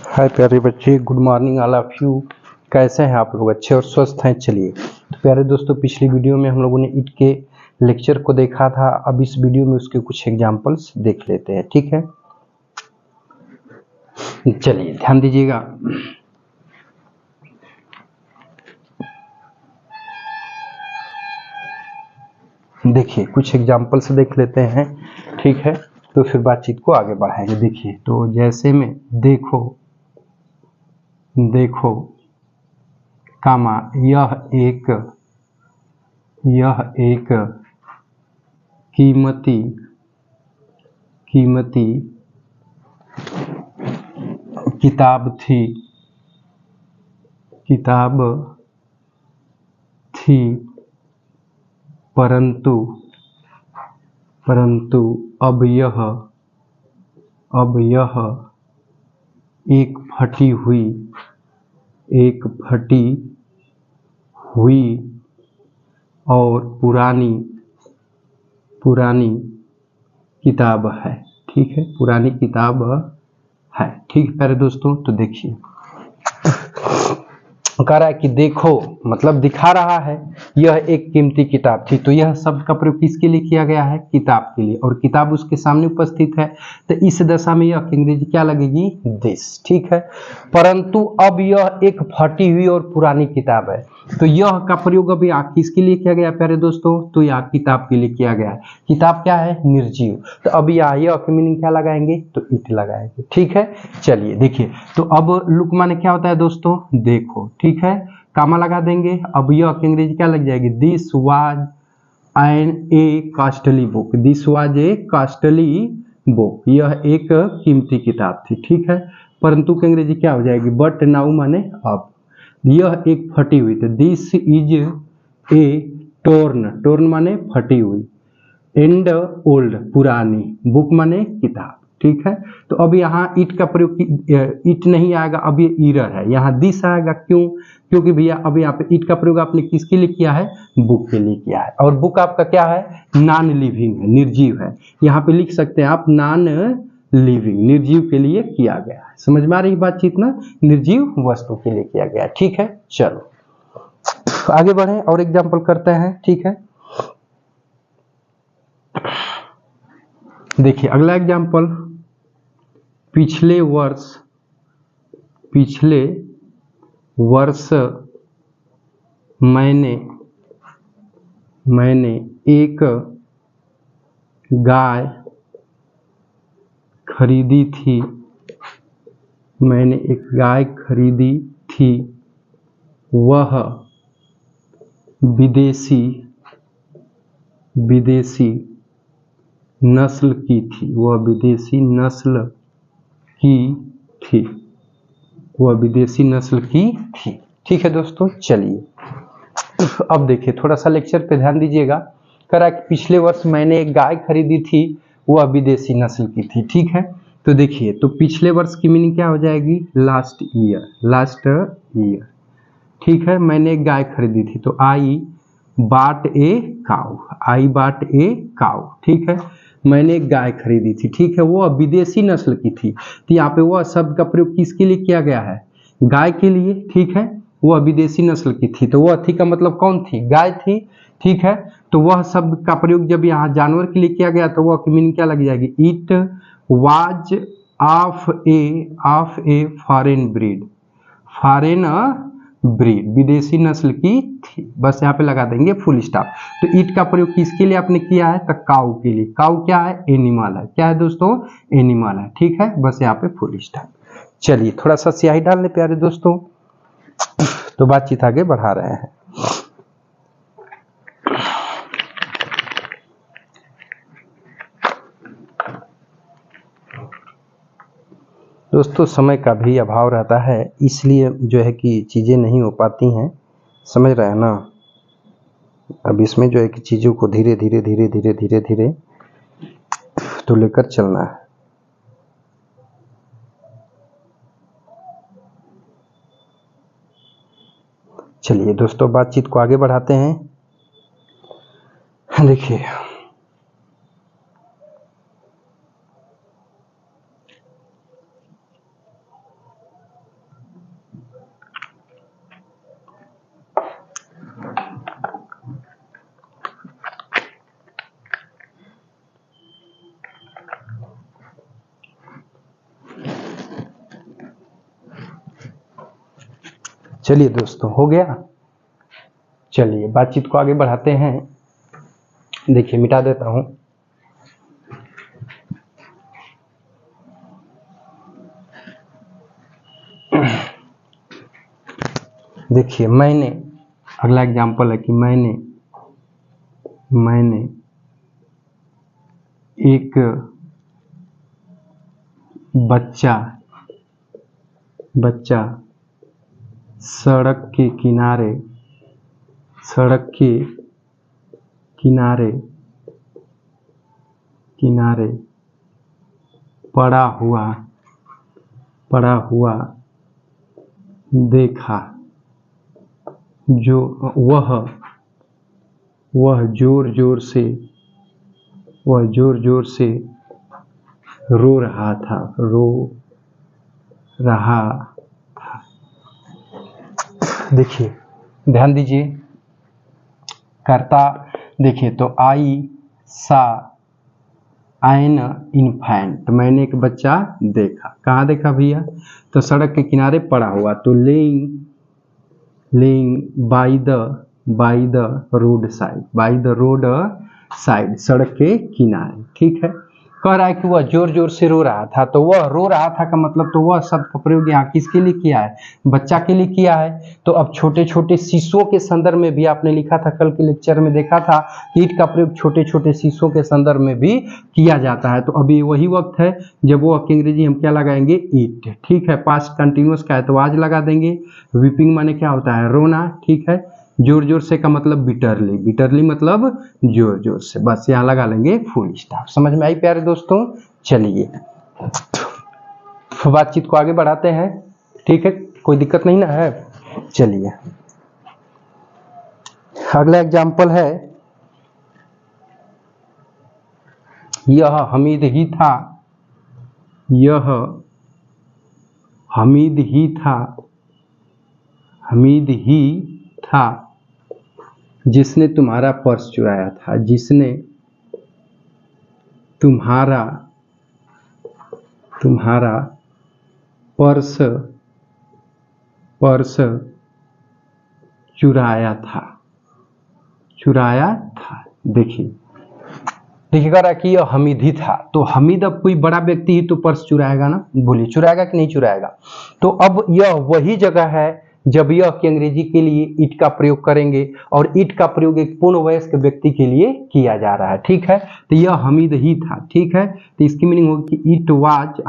हाय प्यारे बच्चे, good morning all of you. कैसे हैं आप लोग? अच्छे और स्वस्थ हैं? चलिए तो प्यारे दोस्तों, पिछली वीडियो में हम लोगों ने ईट के लेक्चर को देखा था। अब इस वीडियो में उसके कुछ एग्जांपल्स देख लेते हैं, ठीक है? चलिए ध्यान दीजिएगा। देखिए कुछ एग्जांपल्स देख लेते हैं, ठीक है? तो फिर बातचीत को आगे बढ़ाएंगे। देखिए तो जैसे में देखो देखो कामा यह एक कीमती किताब थी परंतु अब यह एक फटी हुई और पुरानी किताब है। ठीक है, पुरानी किताब है। ठीक है प्यारे दोस्तों, तो देखिए कह रहा है कि देखो मतलब दिखा रहा है यह एक कीमती किताब थी। तो यह शब्द का प्रयोग किसके लिए किया गया है? किताब के लिए। और किताब उसके सामने उपस्थित है, तो इस दशा में यह अंग्रेजी क्या लगेगी? दिस। ठीक है, परंतु अब यह एक फटी हुई और पुरानी किताब है। तो यह का प्रयोग अभी किसके लिए किया गया प्यारे दोस्तों? तो यह किताब के लिए किया गया है। किताब क्या है? निर्जीव। तो अब यह की मीनिंग क्या लगाएंगे? तो इट लगाएंगे। ठीक है, चलिए देखिए तो अब लुक माने क्या होता है दोस्तों? देखो। ठीक है, कामा लगा देंगे। अब यह की अंग्रेजी क्या लग जाएगी? This was an a costly book. This was a costly book. यह एक कीमती किताब थी। ठीक है, परंतु की अंग्रेजी क्या हो जाएगी? बट नाउ माने अब। यह एक फटी हुई थी। दिस इज ए टोर्न माने फटी हुई, एंड ओल्ड पुरानी, बुक माने किताब। ठीक है, तो अब यहाँ इट का प्रयोग इट नहीं आएगा, अब ये ईरर है। यहाँ दिस आएगा। क्यों? क्योंकि भैया अब यहाँ पे इट का प्रयोग आपने किसके लिए किया है? बुक के लिए किया है। और बुक आपका क्या है? नॉन लिविंग है, निर्जीव है। यहाँ पे लिख सकते हैं आप नॉन लिविंग, निर्जीव के लिए किया गया है। समझ में आ रही बातचीत ना? निर्जीव वस्तु के लिए किया गया है। ठीक है, चलो आगे बढ़े और एग्जाम्पल करते हैं। ठीक है, देखिए अगला एग्जाम्पल, पिछले वर्ष मैंने एक गाय खरीदी थी। वह विदेशी नस्ल की थी। ठीक है दोस्तों, चलिए अब देखिए थोड़ा सा लेक्चर पे ध्यान दीजिएगा। कह रहा है कि पिछले वर्ष मैंने एक गाय खरीदी थी, वह विदेशी नस्ल की थी। ठीक है, तो देखिए तो पिछले वर्ष की मीनिंग क्या हो जाएगी? Last year. ठीक है, मैंने एक गाय खरीदी थी, तो आई बाट ए काउ। ठीक है, मैंने एक गाय खरीदी थी। ठीक है, वो विदेशी नस्ल की थी। तो यहाँ पे वह शब्द का प्रयोग किसके लिए किया गया है? गाय के लिए। ठीक है, वह विदेशी नस्ल की थी, तो वह थी का मतलब कौन थी? गाय थी। ठीक है, तो वह शब्द का प्रयोग जब यहाँ जानवर के लिए किया गया तो वह की मीनिंग क्या लग जाएगी? It was of a foreign breed, विदेशी नस्ल की थी। बस यहाँ पे लगा देंगे फुल स्टॉप। तो ईट का प्रयोग किसके लिए आपने किया है? तो काऊ के लिए। काऊ क्या है? एनिमल है। क्या है दोस्तों? एनिमल है। ठीक है, बस यहाँ पे फुल स्टॉप। चलिए थोड़ा सा स्याही डाल ले प्यारे दोस्तों, तो बातचीत आगे बढ़ा रहे हैं। दोस्तों समय का भी अभाव रहता है, इसलिए जो है कि चीज़ें नहीं हो पाती हैं। समझ रहे हैं ना? अब इसमें जो है कि चीज़ों को धीरे धीरे तो लेकर चलना है। चलिए दोस्तों बातचीत को आगे बढ़ाते हैं। देखिए चलिए दोस्तों, हो गया। चलिए बातचीत को आगे बढ़ाते हैं। देखिए मिटा देता हूं। देखिए मैंने, अगला एग्जाम्पल है कि मैंने एक बच्चा सड़क के किनारे पड़ा हुआ देखा, जो वह जोर जोर से रो रहा था। देखिए ध्यान दीजिए, कर्ता देखिए तो आई सा एन इन्फेंट, मैंने एक बच्चा देखा। कहाँ देखा भैया? तो सड़क के किनारे पड़ा हुआ, तो laying by the road side, सड़क के किनारे। ठीक है, कह रहा है कि वह जोर जोर से रो रहा था। तो वह रो रहा था का मतलब, तो वह शब्द का प्रयोग यहाँ किसके लिए किया है? बच्चा के लिए किया है। तो अब छोटे छोटे शिशुओं के संदर्भ में भी आपने लिखा था, कल के लेक्चर में देखा था कि ईट का प्रयोग छोटे छोटे शिशुओं के संदर्भ में भी किया जाता है। तो अभी वही वक्त है जब वो अंग्रेजी हम क्या लगाएंगे? ईट। ठीक है, पास्ट कंटिन्यूअस का है तो आज लगा देंगे। वीपिंग माने क्या होता है? रोना। ठीक है, जोर जोर से का मतलब बिटरली मतलब जोर जोर से। बस यहाँ लगा लेंगे फुल स्टॉप। समझ में आई प्यारे दोस्तों? चलिए बातचीत को आगे बढ़ाते हैं। ठीक है, कोई दिक्कत नहीं ना है? चलिए अगला एग्जाम्पल है, यह हमीद ही था जिसने तुम्हारा पर्स चुराया था। जिसने तुम्हारा पर्स चुराया था। देखिए कह रहा है कि यह हमीद ही था। तो हमीद अब कोई बड़ा व्यक्ति ही तो पर्स चुराएगा ना? बोलिए चुराएगा कि नहीं चुराएगा? तो अब यह वही जगह है जब यह कि अंग्रेजी के लिए इट का प्रयोग करेंगे, और इट का प्रयोग एक पूर्ण वयस्क व्यक्ति के लिए किया जा रहा है। ठीक है, तो यह हमीद ही था। ठीक है, तो इसकी मीनिंग होगी कि इट वाज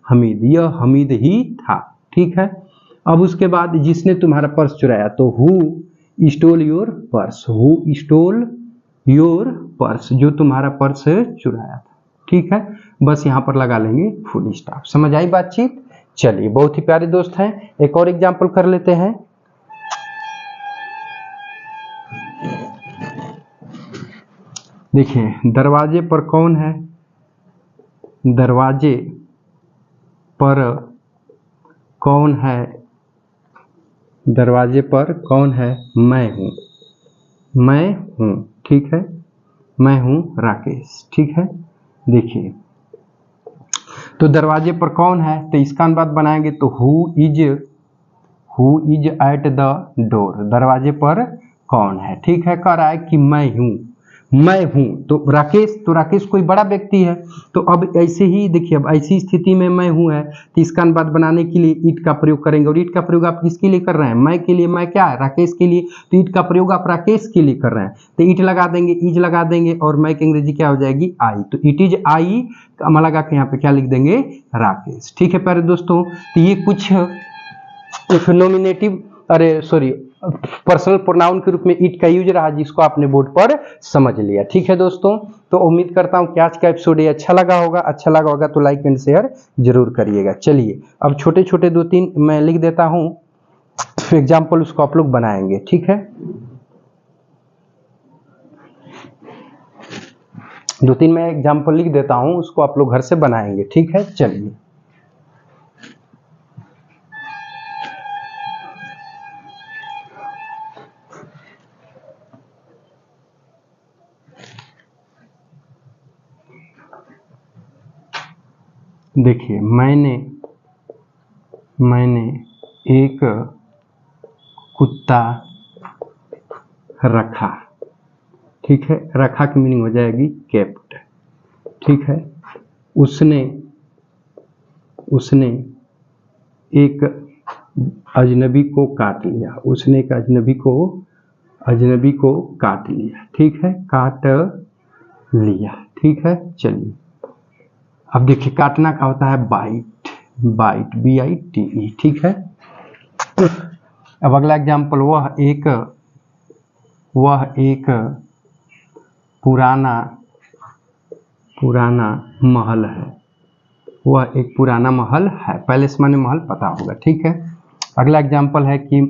हमीद, यह हमीद ही था। ठीक है, अब उसके बाद जिसने तुम्हारा पर्स चुराया, तो हु स्टोल योर पर्स, जो तुम्हारा पर्स चुराया था। ठीक है, बस यहां पर लगा लेंगे फुल स्टॉप। समझ आई बातचीत? चलिए बहुत ही प्यारे दोस्त हैं, एक और एग्जाम्पल कर लेते हैं। देखिए दरवाजे पर कौन है? दरवाजे पर कौन है? मैं हूं। ठीक है, मैं हूं राकेश। ठीक है, देखिए तो दरवाजे पर कौन है, तो इसका अनुवाद बनाएंगे तो who is at the door, दरवाजे पर कौन है। ठीक है, कह रहा है कि मैं हूं तो राकेश कोई बड़ा व्यक्ति है। तो अब ऐसे ही देखिए, अब ऐसी स्थिति में मैं हूं है, तो इसका अनुवाद बनाने के लिए ईट का प्रयोग करेंगे। और ईट का प्रयोग आप किसके लिए कर रहे हैं? मैं के लिए। मैं क्या है? राकेश के लिए। तो ईट का प्रयोग आप राकेश के लिए कर रहे हैं, तो ईट लगा देंगे, इज लगा देंगे, और मैं की अंग्रेजी क्या हो जाएगी? आई। तो इट इज आई लगा के यहाँ पे क्या लिख देंगे? राकेश। ठीक है प्यारे दोस्तों, तो ये कुछ नॉमिनेटिव पर्सनल प्रोनाउन के रूप में इट का यूज रहा, जिसको आपने बोर्ड पर समझ लिया। ठीक है दोस्तों, तो उम्मीद करता हूं कि आज का एपिसोड ये अच्छा लगा होगा तो लाइक एंड शेयर जरूर करिएगा। चलिए अब छोटे छोटे 2-3 मैं लिख देता हूं एग्जाम्पल, उसको आप लोग बनाएंगे। ठीक है, 2-3 मैं एग्जाम्पल लिख देता हूं, उसको आप लोग घर से बनाएंगे। ठीक है, चलिए देखिए मैंने एक कुत्ता रखा। ठीक है, रखा की मीनिंग हो जाएगी केप्ट। ठीक है, उसने एक अजनबी को काट लिया। उसने एक अजनबी को काट लिया। ठीक है, काट लिया। ठीक है, चलिए अब देखिए काटना का होता है बाइट, BITE। ठीक है, अब अगला एग्जाम्पल, वह एक पुराना महल है। वह एक पुराना महल है। पैलेस माने महल, पता होगा। ठीक है, अगला एग्जाम्पल है कि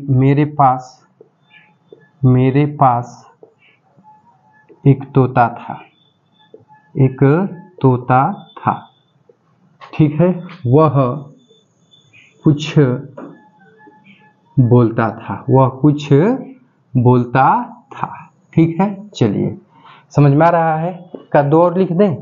मेरे पास एक तोता था। ठीक है, वह कुछ बोलता था। ठीक है, चलिए समझ में आ रहा है? का दो और लिख दें?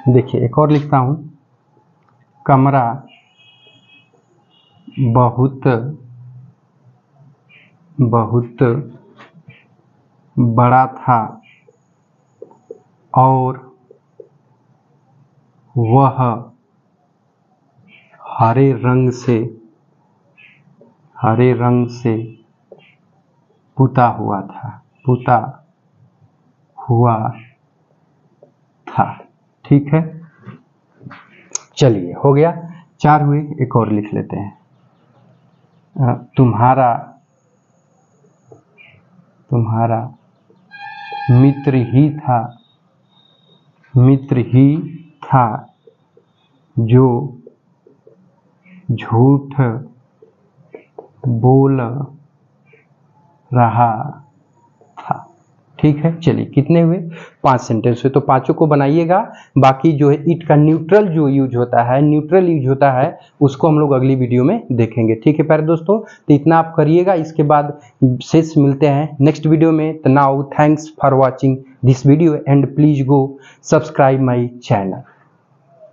देखिए एक और लिखता हूं, कमरा बहुत बड़ा था और वह हरे रंग से पुता हुआ था। ठीक है, चलिए हो गया, 4 हुए। एक और लिख लेते हैं, तुम्हारा मित्र ही था जो झूठ बोल रहा था। ठीक है, चलिए कितने हुए? 5 सेंटेंस हुए। तो पांचों को बनाइएगा। बाकी जो है इट का न्यूट्रल यूज होता है उसको हम लोग अगली वीडियो में देखेंगे। ठीक है प्यारे दोस्तों, तो इतना आप करिएगा। इसके बाद शेष मिलते हैं नेक्स्ट वीडियो में। तो now thanks for watching this video and please go subscribe my channel.